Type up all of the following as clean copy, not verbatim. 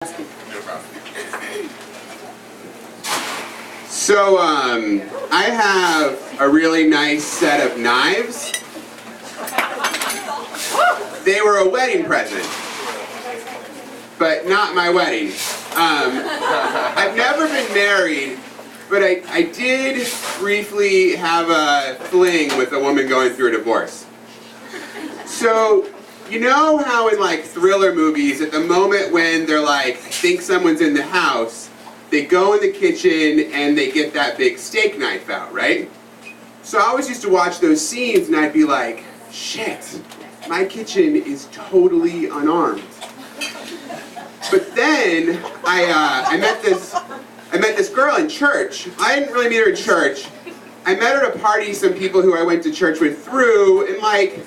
So, I have a really nice set of knives. They were a wedding present, but not my wedding. I've never been married, but I did briefly have a fling with a woman going through a divorce. So, you know how in like thriller movies, at the moment when they're like, I think someone's in the house, they go in the kitchen and they get that big steak knife out, right? So I always used to watch those scenes and I'd be like, shit, my kitchen is totally unarmed. But then I met this girl in church. I didn't really meet her in church. I met her at a party some people who I went to church with threw, and like,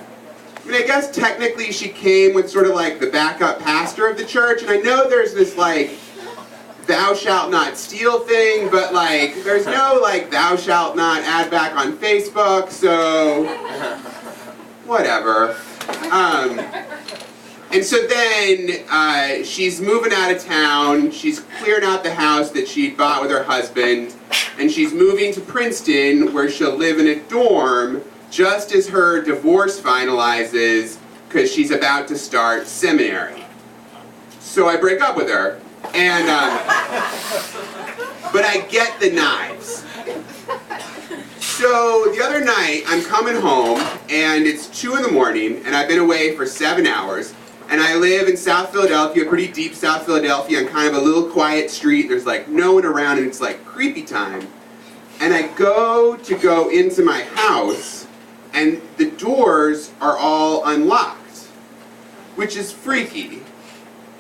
I mean, I guess technically she came with sort of like the backup pastor of the church, and I know there's this like, thou shalt not steal thing, but like, there's no like, thou shalt not add back on Facebook, so, whatever. And so then, she's moving out of town, she's cleared out the house that she'd bought with her husband, and she's moving to Princeton, where she'll live in a dorm, just as her divorce finalizes, because she's about to start seminary. So I break up with her, and, but I get the knives. So the other night, I'm coming home, and it's 2 in the morning, and I've been away for 7 hours, and I live in South Philadelphia, pretty deep South Philadelphia, on kind of a little quiet street. There's like no one around, and it's like creepy time. And I go into my house, and the doors are all unlocked, which is freaky.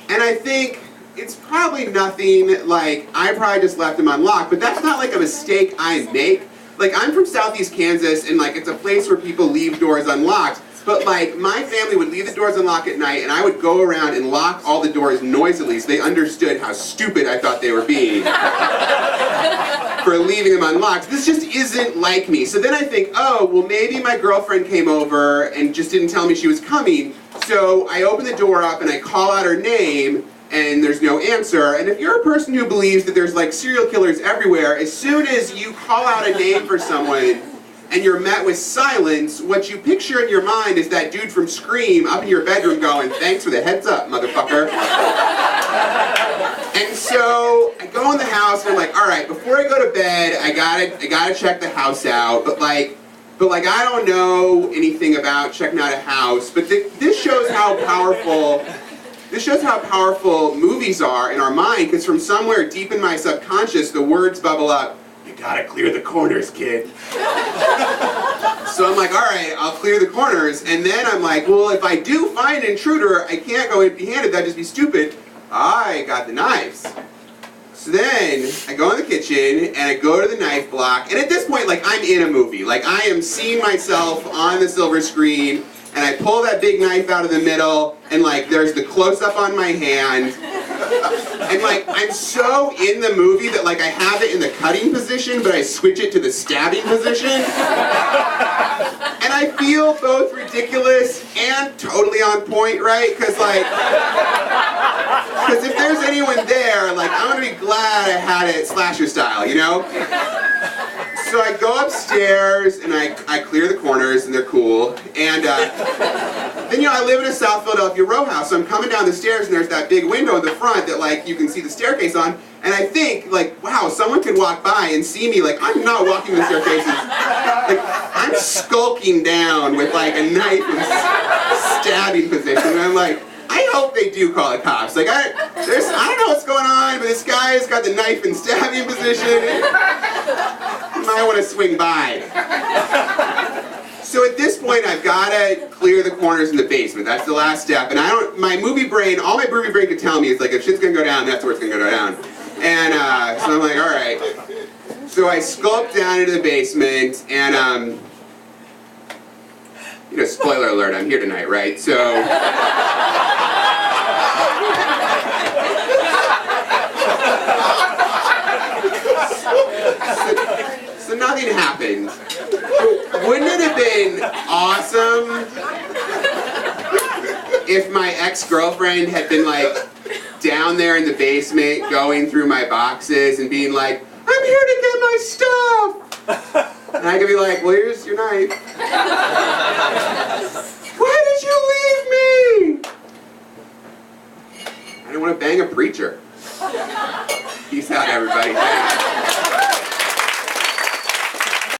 And I think it's probably nothing, like, I probably just left them unlocked, but that's not like a mistake I make. Like, I'm from Southeast Kansas, and like, it's a place where people leave doors unlocked, but like, my family would leave the doors unlocked at night, and I would go around and lock all the doors noisily so they understood how stupid I thought they were being for leaving them unlocked. This just isn't like me. So then I think, oh, well maybe my girlfriend came over and just didn't tell me she was coming, so I open the door up and I call out her name, and there's no answer. And if you're a person who believes that there's like serial killers everywhere, as soon as you call out a name for someone and you're met with silence, what you picture in your mind is that dude from Scream up in your bedroom going, thanks for the heads up, motherfucker. And so I go in the house and I'm like, all right, before I go to bed, I gotta check the house out, but like I don't know anything about checking out a house, but this shows how powerful movies are in our mind, because from somewhere deep in my subconscious, the words bubble up, you gotta clear the corners, kid. So I'm like, all right, I'll clear the corners, and then I'm like, well, if I do find an intruder, I can't go empty-handed, that'd just be stupid. I got the knives. So then, I go in the kitchen, and I go to the knife block, and at this point, like, I'm in a movie. Like, I am seeing myself on the silver screen, and I pull that big knife out of the middle, and like, there's the close-up on my hand, and like, I'm so in the movie that like, I have it in the cutting position, but I switch it to the stabbing position, and I feel both ridiculous and totally on point, right? Because if there's anyone there, like, I'm gonna be glad I had it slasher style, you know? So I go upstairs and I clear the corners and they're cool, and then, you know, I live in a South Philadelphia row house, so I'm coming down the stairs and there's that big window in the front that like you can see the staircase on, and I think like, wow, someone could walk by and see me, like, I'm not walking the staircases, like, I'm skulking down with like a knife in stabbing position, and I'm like, I hope they do call the cops. Like, I don't know what's going on, but this guy's got the knife in stabbing position. You might want to swing by. So at this point, I've got to clear the corners in the basement. That's the last step. And all my movie brain can tell me is like, if shit's going to go down, that's where it's going to go down. And so I'm like, all right. So I skulk down into the basement, and you know, spoiler alert, I'm here tonight, right? So nothing happened. Wouldn't it have been awesome if my ex-girlfriend had been like down down there in the basement going through my boxes and being like, I'm here to get my stuff! And I could be like, well, here's your knife. Why did you leave me? I didn't want to bang a preacher. Peace out, everybody. Thanks.